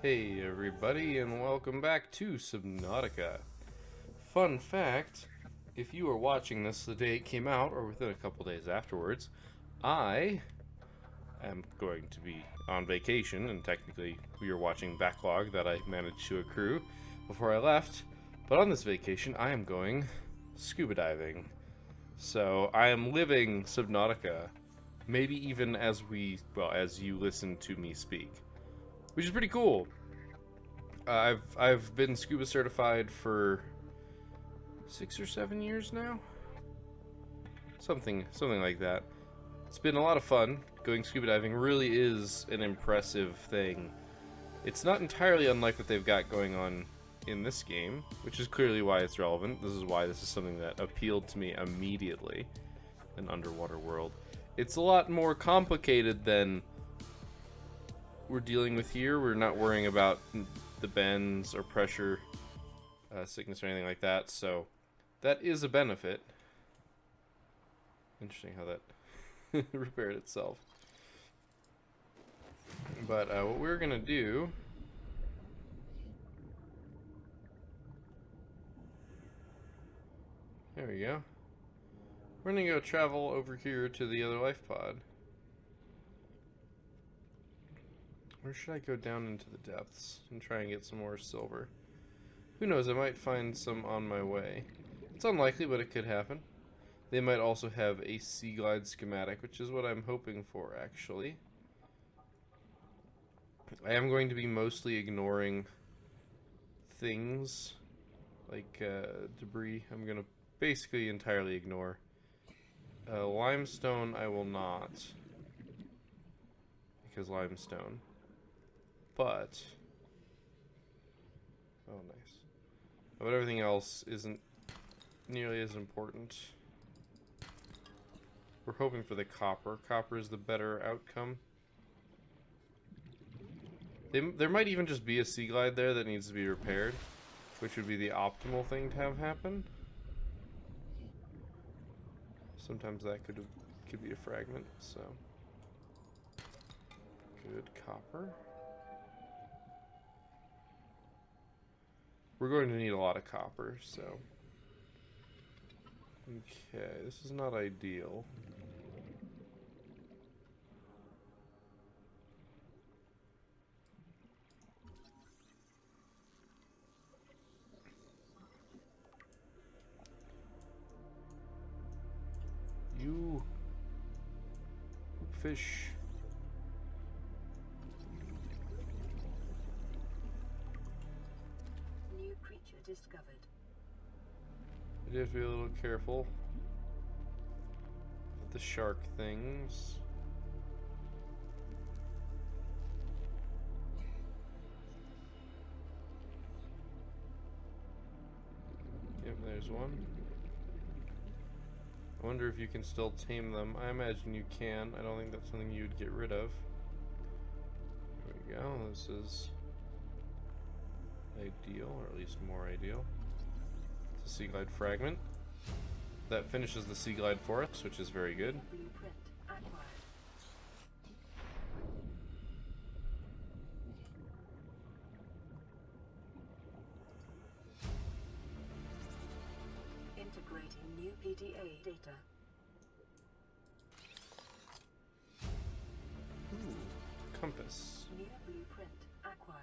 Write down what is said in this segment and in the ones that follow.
Hey everybody, and welcome back to Subnautica. Fun fact, if you are watching this the day it came out, or within a couple days afterwards, I am going to be on vacation, and technically we are watching backlog that I managed to accrue before I left, but on this vacation I am going scuba diving. So I am living Subnautica, maybe even as you listen to me speak, which is pretty cool. I've been scuba certified for 6 or 7 years now, something like that. It's been a lot of fun. Going scuba diving really is an impressive thing. It's not entirely unlike what they've got going on in this game, which is clearly why it's relevant. This is why this is something that appealed to me immediately. An underwater world. It's a lot more complicated than we're dealing with here. We're not worrying about the bends or pressure sickness or anything like that, so that is a benefit. Interesting how that repaired itself. But what we're gonna do, there we go, we're gonna go travel over here to the other life pod. Or should I go down into the depths and try and get some more silver? Who knows, I might find some on my way. It's unlikely, but it could happen. They might also have a sea glide schematic, which is what I'm hoping for, actually. I am going to be mostly ignoring things like debris. I'm going to basically entirely ignore. Limestone I will not, because limestone. But, oh nice. But everything else isn't nearly as important. We're hoping for the copper. Copper is the better outcome. There might even just be a sea glide there that needs to be repaired, which would be the optimal thing to have happen. Sometimes that could be a fragment, so. Good copper. We're going to need a lot of copper, so. Okay, this is not ideal. You fish. New creature discovered. I do have to be a little careful with the shark things. Yep, there's one. I wonder if you can still tame them. I imagine you can. I don't think that's something you'd get rid of. There we go. This is ideal, or at least more ideal. It's a sea glide fragment. That finishes the sea glide for us, which is very good. Blueprint acquired. Integrating new PDA data. Ooh, compass. New blueprint acquired.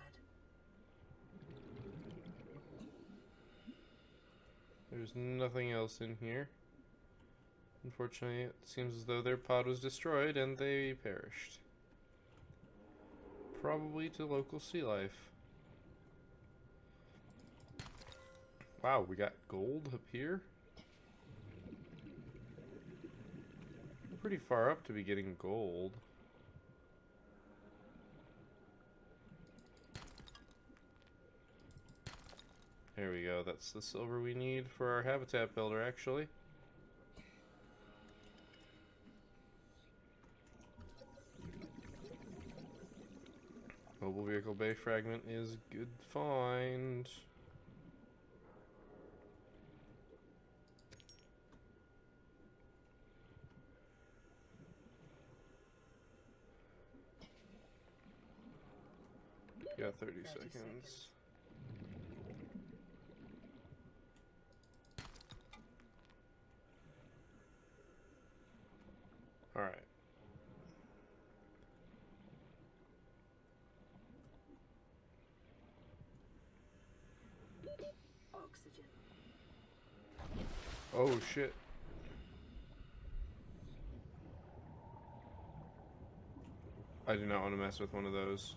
There's nothing else in here. Unfortunately, it seems as though their pod was destroyed and they perished. Probably to local sea life. Wow, we got gold up here. Pretty far up to be getting gold. There we go, that's the silver we need for our habitat builder, actually. Mobile vehicle bay fragment is good find. You got 30 30 seconds. seconds. Alright. Oxygen. Oh shit. I do not want to mess with one of those.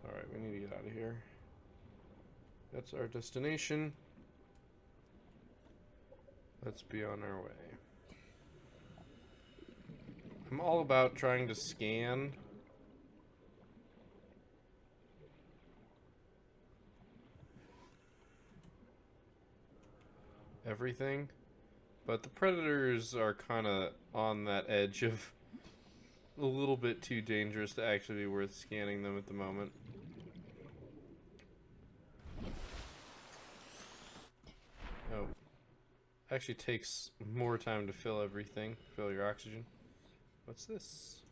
Alright, we need to get out of here. That's our destination. Let's be on our way. I'm all about trying to scan everything, but the predators are kind of on that edge of a little bit too dangerous to actually be worth scanning them at the moment. Oh. Actually takes more time to fill everything. Fill your oxygen. What's this?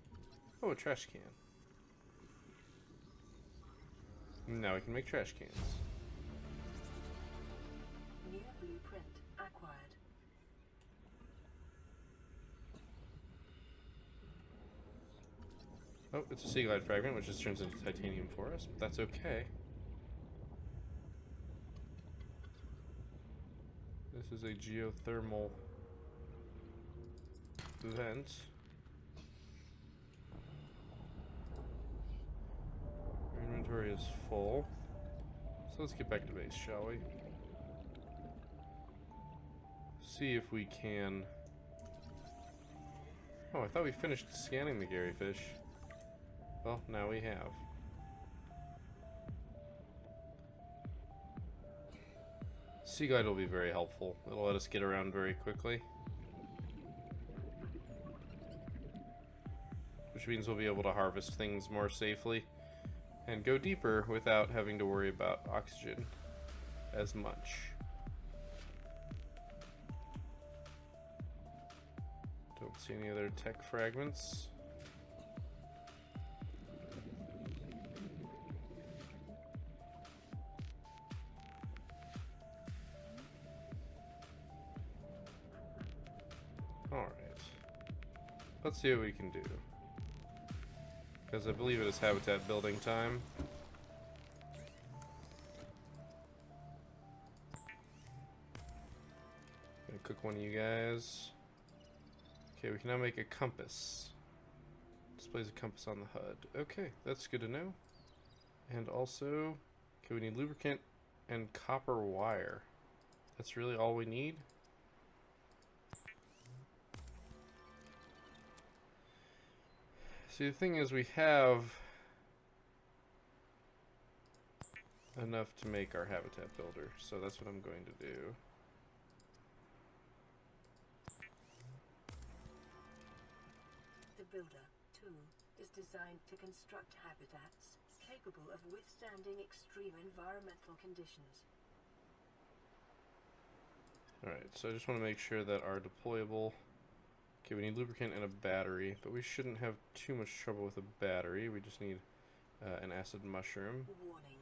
Oh, a trash can. Now we can make trash cans. New blueprint acquired. Oh, it's a sea glide fragment, which just turns into titanium for us, but that's okay. This is a geothermal vent. Our inventory is full. So let's get back to base, shall we? See if we can... Oh, I thought we finished scanning the Gary fish. Well, now we have. Sea Glide will be very helpful. It'll let us get around very quickly. Which means we'll be able to harvest things more safely and go deeper without having to worry about oxygen as much. Don't see any other tech fragments. Alright. Let's see what we can do. Because I believe it is habitat building time. Gonna cook one of you guys. Okay, we can now make a compass. Displays a compass on the HUD. Okay, that's good to know. And also, okay, we need lubricant and copper wire. That's really all we need. See, the thing is, we have enough to make our habitat builder, so that's what I'm going to do. The Builder tool is designed to construct habitats capable of withstanding extreme environmental conditions. Alright, so I just want to make sure that our deployable... Okay, we need lubricant and a battery, but we shouldn't have too much trouble with a battery. We just need an acid mushroom. Warning.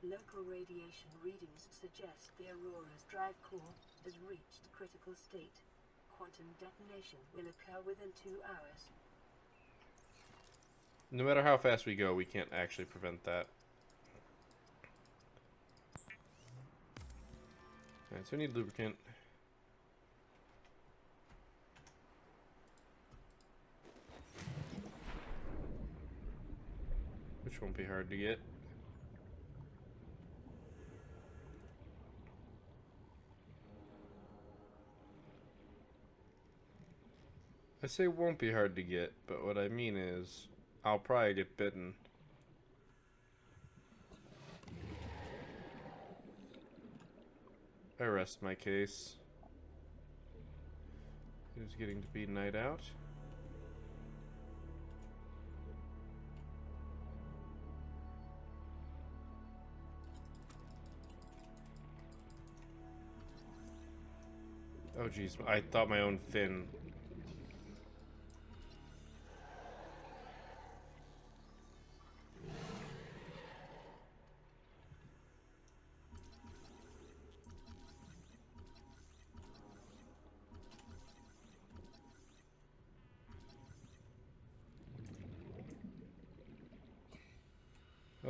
Local radiation readings suggest the Aurora's drive core has reached critical state. Quantum detonation will occur within 2 hours. No matter how fast we go, we can't actually prevent that. Alright, so we need lubricant. Which won't be hard to get. I say won't be hard to get, but what I mean is I'll probably get bitten. I rest my case. It is getting to be night out. Oh jeez, I thought my own fin.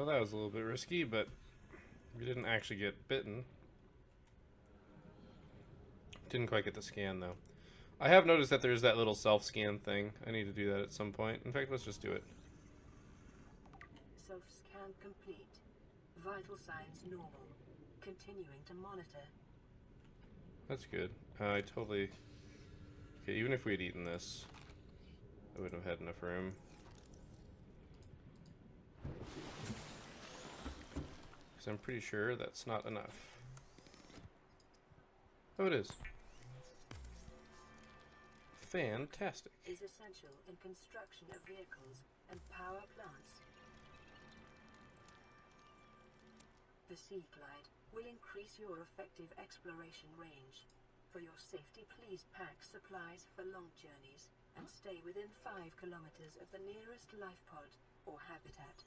Well, that was a little bit risky, but we didn't actually get bitten. Didn't quite get the scan, though. I have noticed that there's that little self-scan thing. I need to do that at some point. In fact, let's just do it. Self-scan complete. Vital signs normal. Continuing to monitor. That's good. I totally... Okay, even if we had eaten this, I wouldn't have had enough room. Because I'm pretty sure that's not enough. Oh, it is. Fantastic. Is essential in construction of vehicles and power plants. The Sea Glide will increase your effective exploration range. For your safety, please pack supplies for long journeys and stay within 5 kilometers of the nearest life pod or habitat.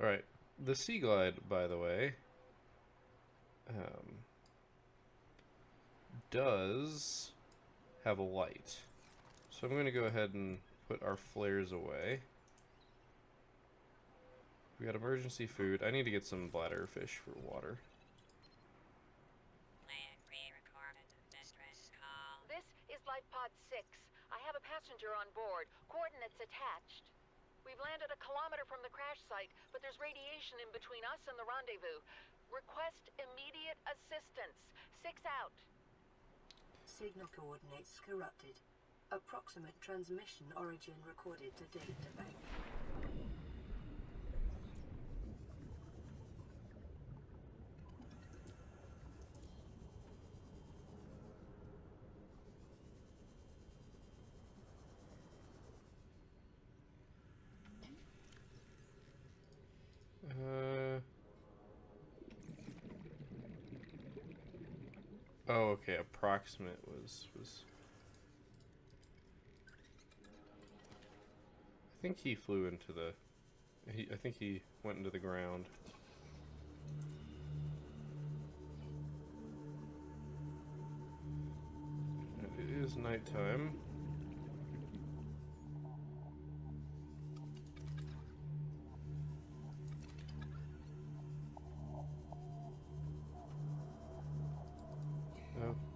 Alright, the Sea Glide, by the way, does have a light. So I'm going to go ahead and put our flares away. We got emergency food. I need to get some bladderfish for water. This is Life Pod 6. I have a passenger on board. Coordinates attached. We've landed a kilometer from the crash site, but there's radiation in between us and the rendezvous. Request immediate assistance. 6 out. Signal coordinates corrupted. Approximate transmission origin recorded to data bank. Oh, okay. Approximate was. I think he flew into the. I think he went into the ground. It is nighttime.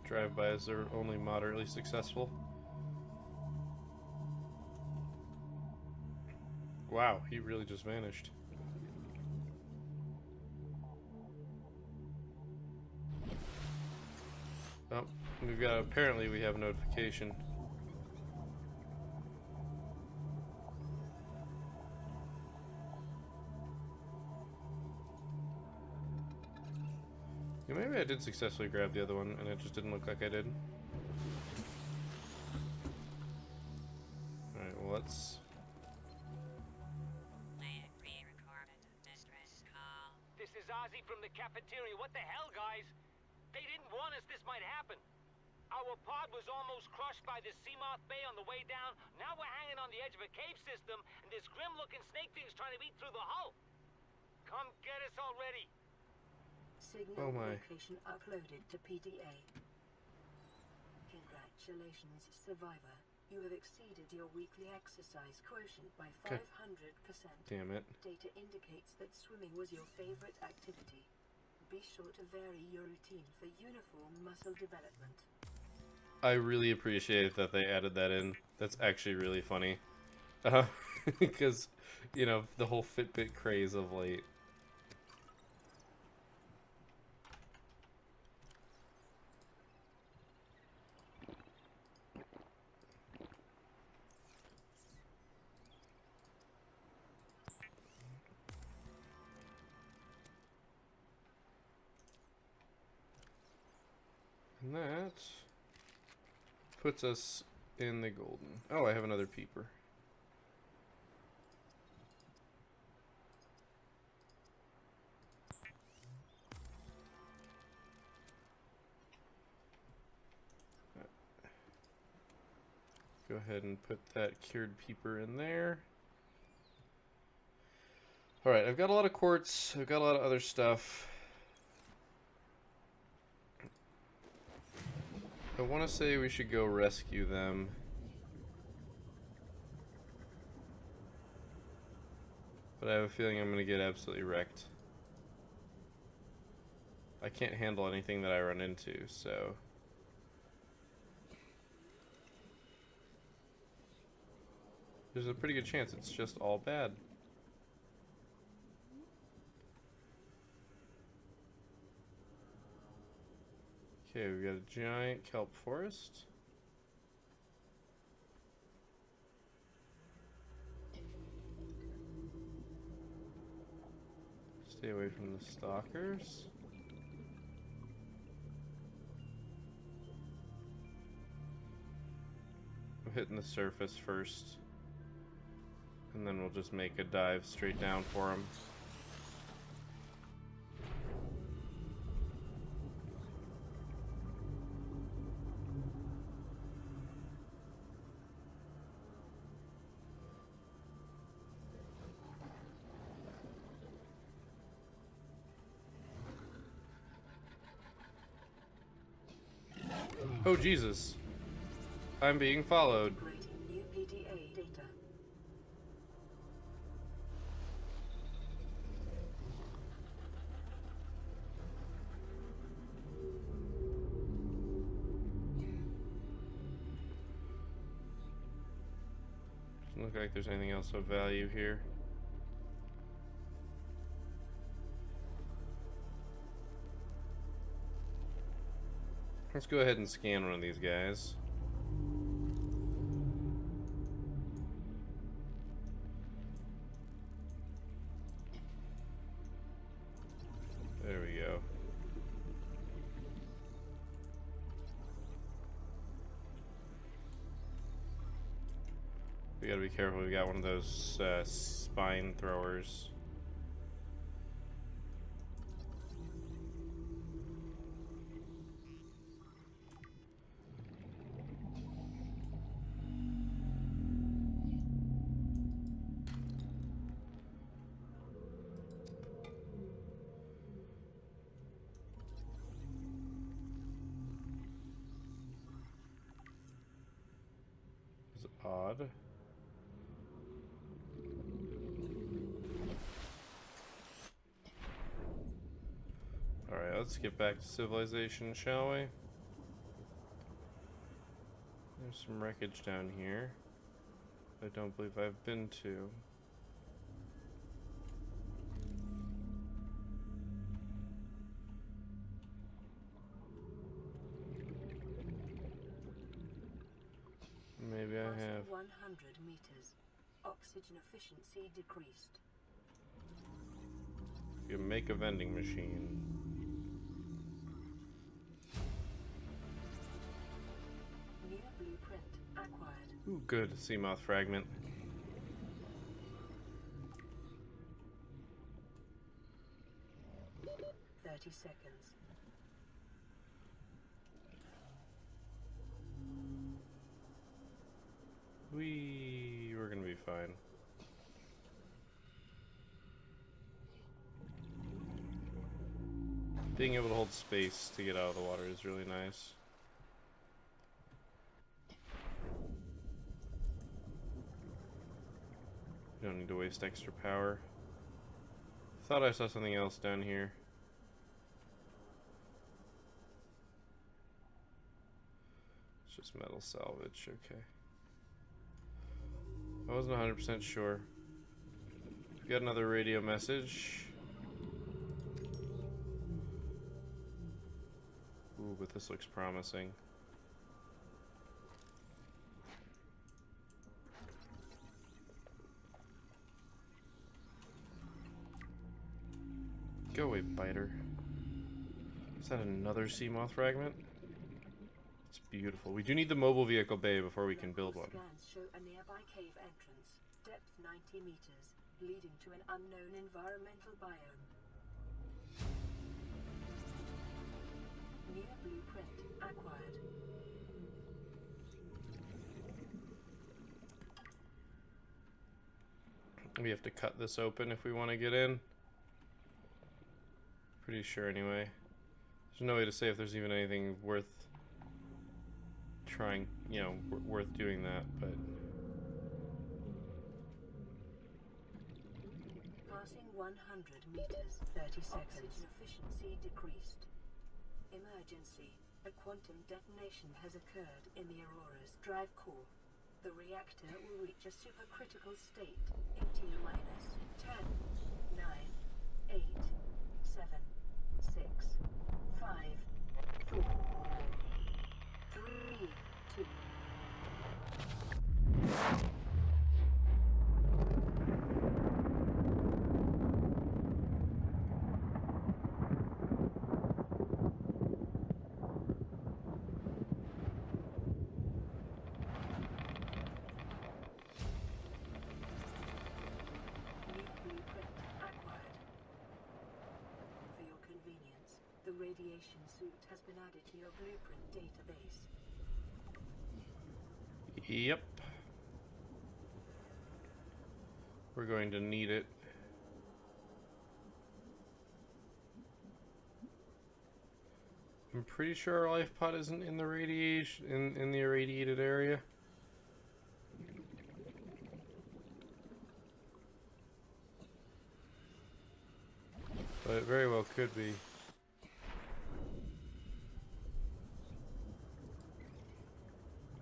Drive-bys are only moderately successful. Wow, he really just vanished. Oh, we've got, apparently we have notification. Yeah, maybe I did successfully grab the other one and it just didn't look like I did. Alright, well let's... This is Ozzy from the cafeteria. What the hell, guys? They didn't warn us this might happen. Our pod was almost crushed by the Seamoth Bay on the way down. Now we're hanging on the edge of a cave system, and this grim-looking snake thing's trying to eat through the hull. Come get us already. Signal location uploaded to PDA. Congratulations, survivor. You have exceeded your weekly exercise quotient by 500%. Damn it. Data indicates that swimming was your favorite activity. Be sure to vary your routine for uniform muscle development. I really appreciate that they added that in. That's actually really funny. Because, you know, the whole Fitbit craze of late. And that puts us in the golden. Oh, I have another peeper. Go ahead and put that cured peeper in there. Alright, I've got a lot of quartz. I've got a lot of other stuff. I want to say we should go rescue them. But I have a feeling I'm gonna get absolutely wrecked. I can't handle anything that I run into, so... there's a pretty good chance it's just all bad. Okay, we got a giant kelp forest. Stay away from the stalkers. I'm hitting the surface first. And then we'll just make a dive straight down for him. Oh Jesus! I'm being followed. Integrating new PDA data. Doesn't look like there's anything else of value here. Let's go ahead and scan one of these guys. There we go. We gotta be careful, we got one of those spine throwers. It's odd. Alright, let's get back to civilization, shall we? There's some wreckage down here I don't believe I've been to. Maybe I have. 100 meters. Oxygen efficiency decreased. You make a vending machine. New blueprint acquired. Ooh, good. Seamoth fragment. Seconds. We're gonna be fine. Being able to hold space to get out of the water is really nice. You don't need to waste extra power. Thought I saw something else down here. It's just metal salvage, okay. I wasn't 100% sure. We got another radio message. Ooh, but this looks promising. Go away, biter. Is that another Seamoth fragment? It's beautiful. We do need the mobile vehicle bay before we can build one. Scans show a nearby cave entrance, depth 90 meters, leading to an unknown environmental biome. New blueprint acquired. We have to cut this open if we want to get in. Pretty sure anyway. There's no way to say if there's even anything worth trying, you know, worth doing that, but Passing 100 meters, 30 seconds. Oxygen efficiency decreased. Emergency. A quantum detonation has occurred in the Aurora's drive core. The reactor will reach a supercritical state in T-minus 10, 9, 8, 7, 6, 5, 4, 3, 2. The radiation suit has been added to your blueprint database. Yep. We're going to need it. I'm pretty sure our life pod isn't in the radiation in the irradiated area. But it very well could be.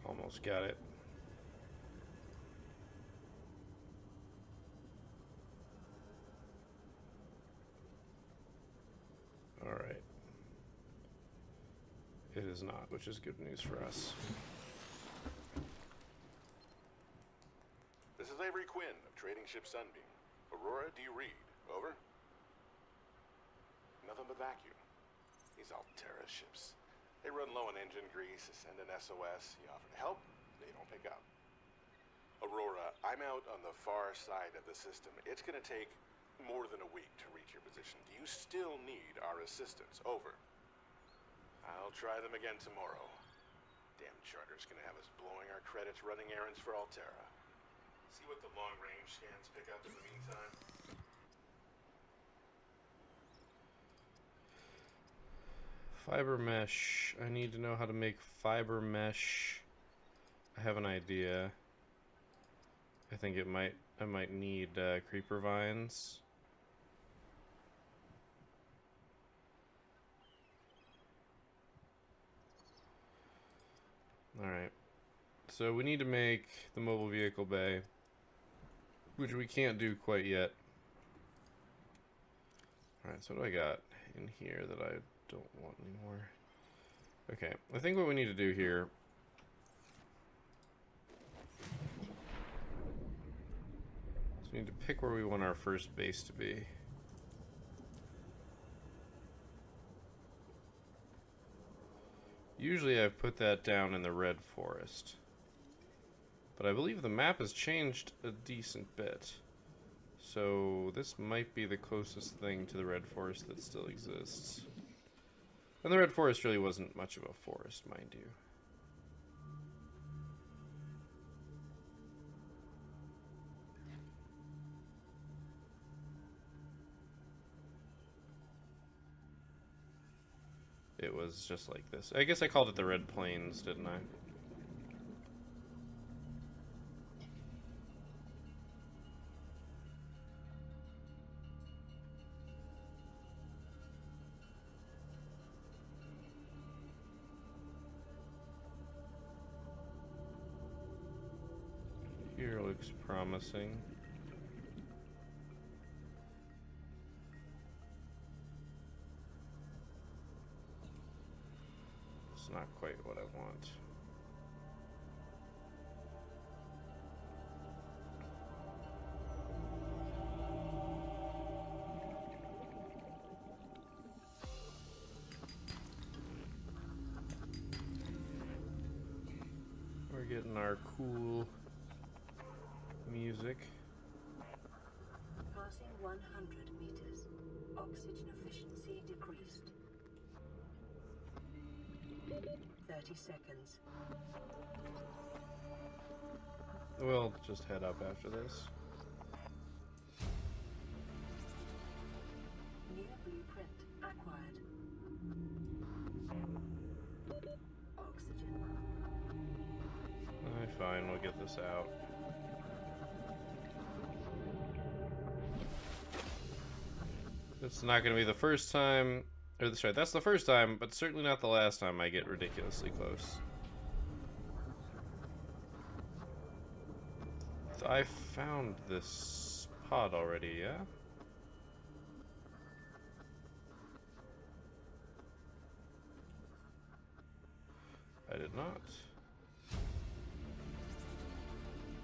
Almost got it. All right. It is not, which is good news for us. This is Avery Quinn of Trading Ship Sunbeam. Aurora, do you read? Over? Nothing but vacuum. These Altera ships. They run low on engine grease, send an SOS, you offer to help, they don't pick up. Aurora, I'm out on the far side of the system. It's gonna take more than a week to reach your position. Do you still need our assistance? Over. I'll try them again tomorrow. Damn charter's gonna have us blowing our credits running errands for Altera. See what the long-range scans pick up in the meantime. Fiber mesh. I need to know how to make fiber mesh. I have an idea. I think I might need creeper vines. Alright. So we need to make the mobile vehicle bay, which we can't do quite yet. Alright, so what do I got in here that I don't want anymore? Okay, I think what we need to do here is we need to pick where we want our first base to be. Usually I've put that down in the red forest, but I believe the map has changed a decent bit. So this might be the closest thing to the red forest that still exists. And the red forest really wasn't much of a forest, mind you. It was just like this. I guess I called it the Red Plains, didn't I? Here looks promising. It's not quite what I want. We're getting our cool music. Passing 100 meters. Oxygen efficiency decreased. 30 seconds. We'll just head up after this. New blueprint acquired. Oxygen. Alright, fine, we'll get this out. It's not going to be the first time, or sorry, that's the first time, but certainly not the last time I get ridiculously close. I found this pod already, yeah? I did not.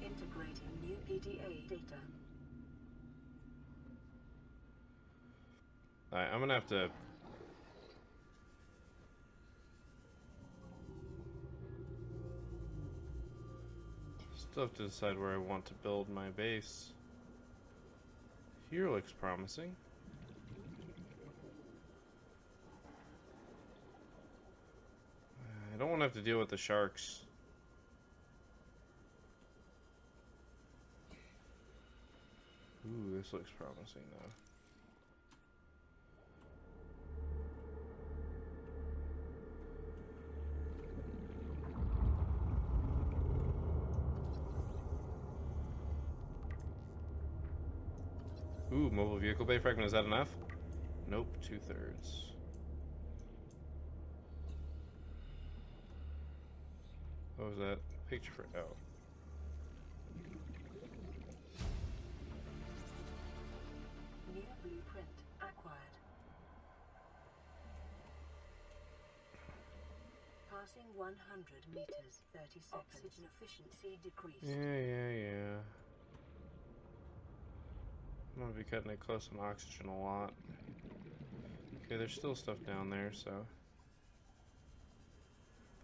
Integrating new PDA data. Alright, I'm gonna have to... Still have to decide where I want to build my base. Here looks promising. I don't want to have to deal with the sharks. Ooh, this looks promising though. Ooh, mobile vehicle bay fragment, is that enough? Nope, 2/3. What was that? Picture for... oh. New blueprint acquired. Passing 100 meters, 30 seconds. Oxygen efficiency decreased. Yeah. I'm gonna be cutting it close on oxygen a lot. Okay, there's still stuff down there, so...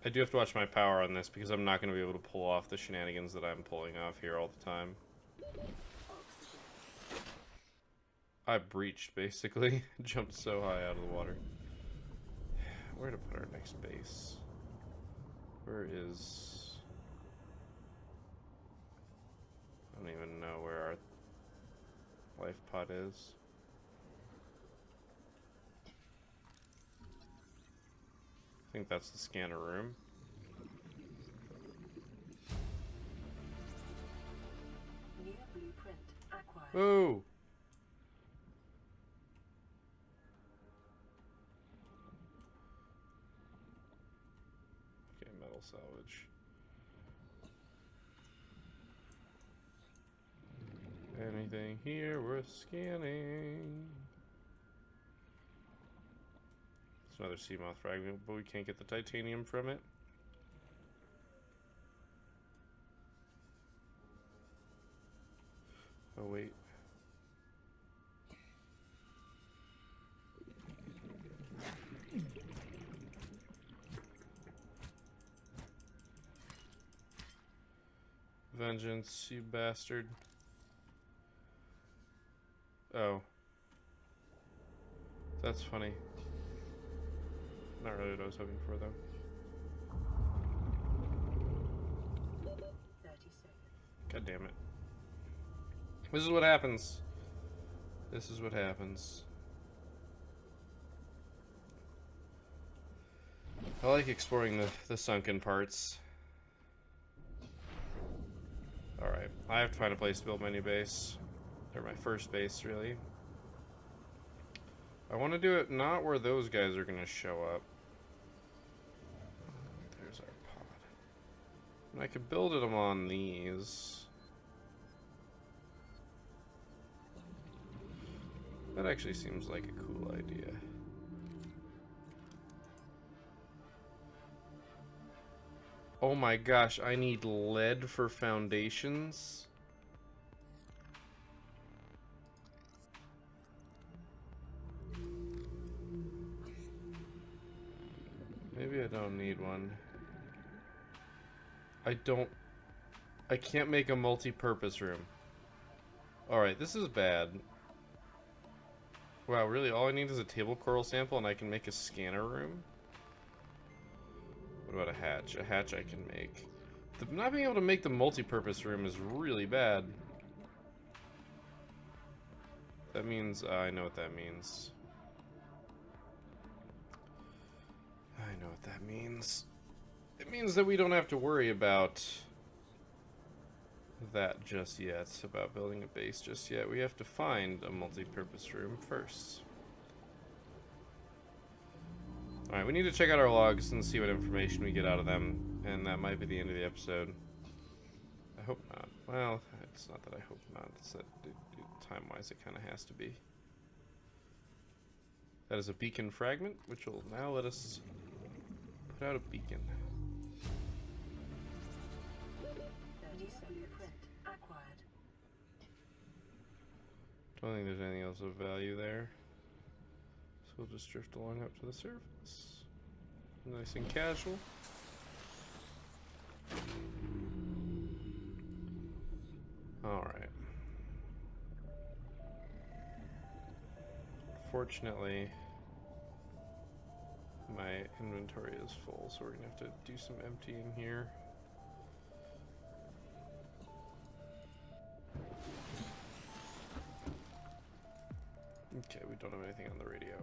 I do have to watch my power on this because I'm not going to be able to pull off the shenanigans that I'm pulling off here all the time. I breached, basically. Jumped so high out of the water. Where to put our next base? Where is... I don't even know where our life pod is. I think that's the scanner room. New blueprint acquired. Oh! Okay, metal salvage. Anything here worth scanning? It's another sea moth fragment, but we can't get the titanium from it. Oh, wait. Vengeance, you bastard. Oh. That's funny. Not really what I was hoping for, though. 30 seconds. God damn it. This is what happens. This is what happens. I like exploring the sunken parts. Alright, I have to find a place to build my new base. Or my first base, really. I want to do it not where those guys are going to show up. There's our pod. And I could build them on these. That actually seems like a cool idea. Oh my gosh, I need lead for foundations? Maybe I don't need one. I can't make a multi-purpose room. Alright, this is bad. Wow, really? All I need is a table coral sample and I can make a scanner room? What about a hatch? A hatch I can make. Not being able to make the multi-purpose room is really bad. That means... I know what that means. I know what that means. It means that we don't have to worry about that just yet, about building a base just yet. We have to find a multi-purpose room first. Alright, we need to check out our logs and see what information we get out of them, and that might be the end of the episode. I hope not. Well, it's not that I hope not. It's that time-wise it kind of has to be. That is a beacon fragment, which will now let us put out a beacon. 30 blueprint acquired. Don't think there's anything else of value there. So we'll just drift along up to the surface. Nice and casual. Alright. Fortunately, my inventory is full, so we're gonna have to do some emptying here. Okay, we don't have anything on the radio.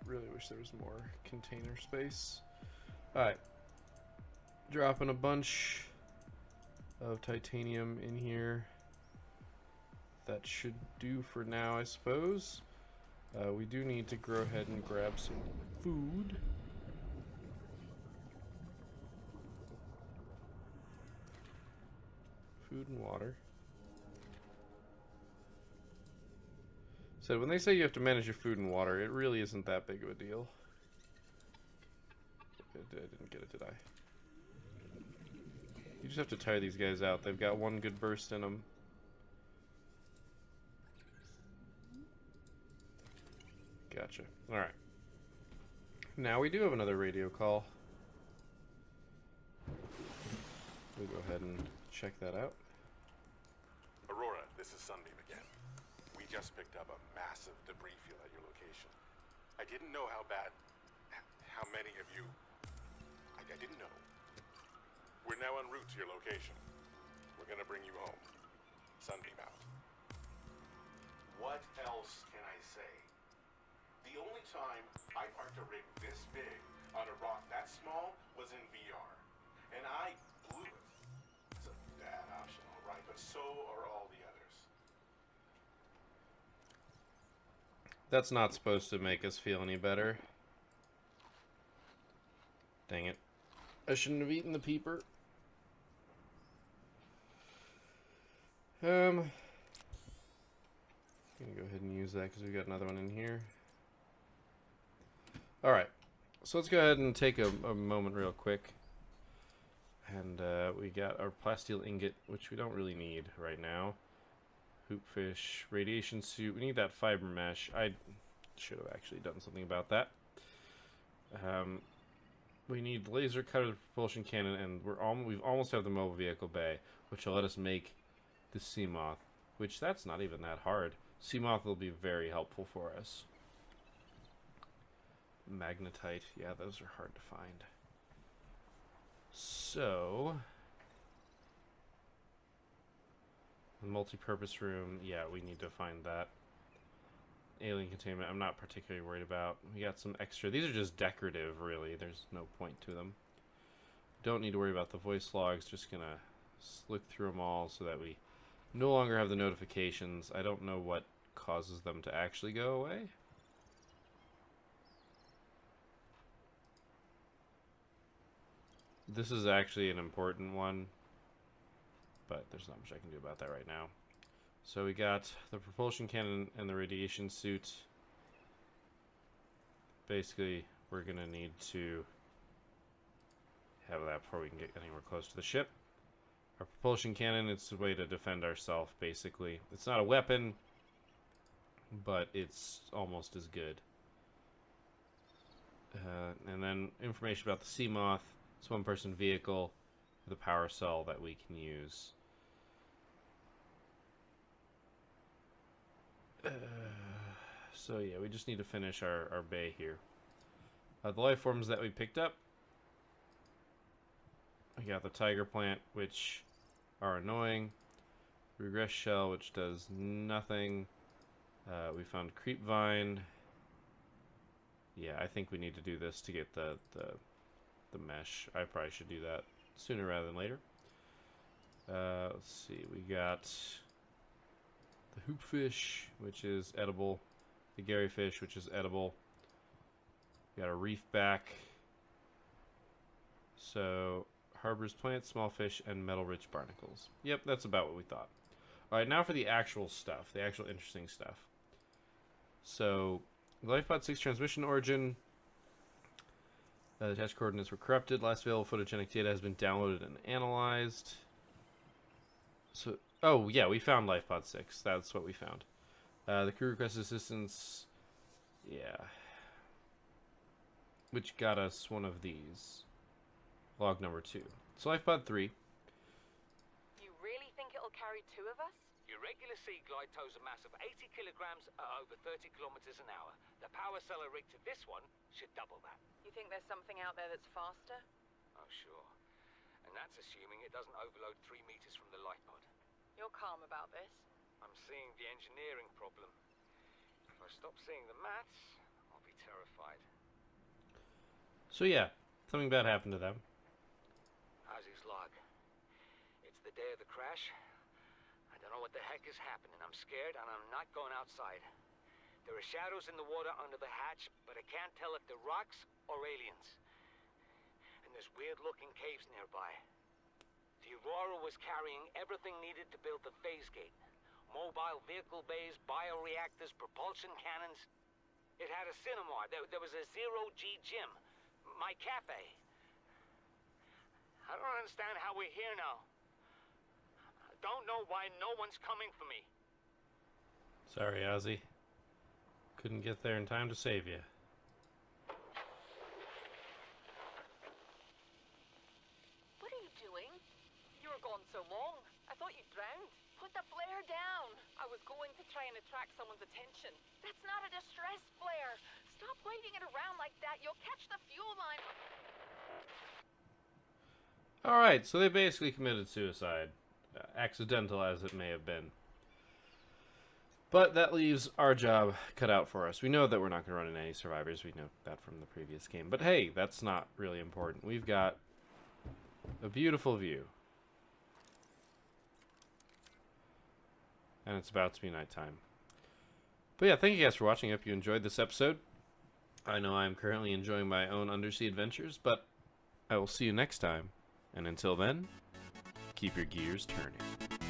Really wish there was more container space. Alright. Dropping a bunch of titanium in here. That should do for now, I suppose. We do need to go ahead and grab some food. Food and water. So when they say you have to manage your food and water, it really isn't that big of a deal. I didn't get it, did I? You just have to tire these guys out. They've got one good burst in them. Gotcha. Alright. Now we do have another radio call. We'll go ahead and check that out. Aurora, this is Sunbeam again. We just picked up a massive debris field at your location. I didn't know how many of you... I didn't know. We're now en route to your location. We're gonna bring you home. Sunbeam out. What else can I say? The only time I parked a rig this big on a rock that small was in VR. And I blew it. It's a bad option, alright, but so are all the others. That's not supposed to make us feel any better. Dang it. I shouldn't have eaten the peeper. I'm gonna go ahead and use that because we got another one in here. Alright, so let's go ahead and take a moment real quick. And we got our plasteel ingot, which we don't really need right now. Hoopfish, radiation suit. We need that fiber mesh. I should have actually done something about that. We need laser cutter, propulsion cannon, and we've almost have the mobile vehicle bay, which will let us make the Seamoth, which that's not even that hard. Seamoth will be very helpful for us. Magnetite, yeah, those are hard to find. So, the multi-purpose room, yeah, we need to find that. Alien containment, I'm not particularly worried about. We got some extra. These are just decorative, really. There's no point to them. Don't need to worry about the voice logs. Just gonna look through them all so that we no longer have the notifications. I don't know what causes them to actually go away. This is actually an important one, but there's not much I can do about that right now. So we got the propulsion cannon and the radiation suit. Basically, we're going to need to have that before we can get anywhere close to the ship. Our propulsion cannon, it's a way to defend ourselves, basically. It's not a weapon, but it's almost as good. And then information about the Seamoth. It's a one-person vehicle with a power cell that we can use. So yeah, we just need to finish our bay here. The life forms that we picked up. We got the tiger plant, which are annoying. Regress shell, which does nothing. We found creep vine. Yeah, I think we need to do this to get the mesh. I probably should do that sooner rather than later. Let's see, we got the hoopfish, which is edible. the Gary fish, which is edible. We got a reef back. So, harbors plants, small fish, and metal-rich barnacles. Yep, that's about what we thought. Alright, now for the actual stuff, the actual interesting stuff. So, LifePod 6 transmission origin. The attached coordinates were corrupted. Last available photogenic data has been downloaded and analyzed. So, oh yeah, we found LifePod 6. That's what we found. The crew requested assistance. Yeah. Which got us one of these. Log number 2. So LifePod 3. You really think it'll carry 2 of us? Your regular sea glide tows a mass of 80 kilograms at over 30 kilometers an hour. The power cellar rig to this one should double that. You think there's something out there that's faster? Oh, sure. And that's assuming it doesn't overload 3 meters from the light pod. You're calm about this. I'm seeing the engineering problem. If I stop seeing the maths, I'll be terrified. So yeah, something bad happened to them. Ozzy's log. It's the day of the crash. I don't know what the heck is happening. I'm scared and I'm not going outside. There are shadows in the water under the hatch, but I can't tell if they're rocks or aliens. And there's weird-looking caves nearby. The Aurora was carrying everything needed to build the phase gate. Mobile vehicle bays, bioreactors, propulsion cannons. It had a cinema. There was a zero-G gym. My cafe. I don't understand how we're here now. I don't know why no one's coming for me. Sorry, Ozzy. Couldn't get there in time to save you. What are you doing? You were gone so long. I thought you drowned. Put the flare down. I was going to try and attract someone's attention. That's not a distress flare. Stop waving it around like that. You'll catch the fuel line. Alright, so they basically committed suicide. Accidental as it may have been. But that leaves our job cut out for us. We know that we're not going to run into any survivors. We know that from the previous game. But hey, that's not really important. We've got a beautiful view. And it's about to be nighttime. But yeah, thank you guys for watching. I hope you enjoyed this episode. I know I'm currently enjoying my own undersea adventures, but I will see you next time. And until then, keep your gears turning.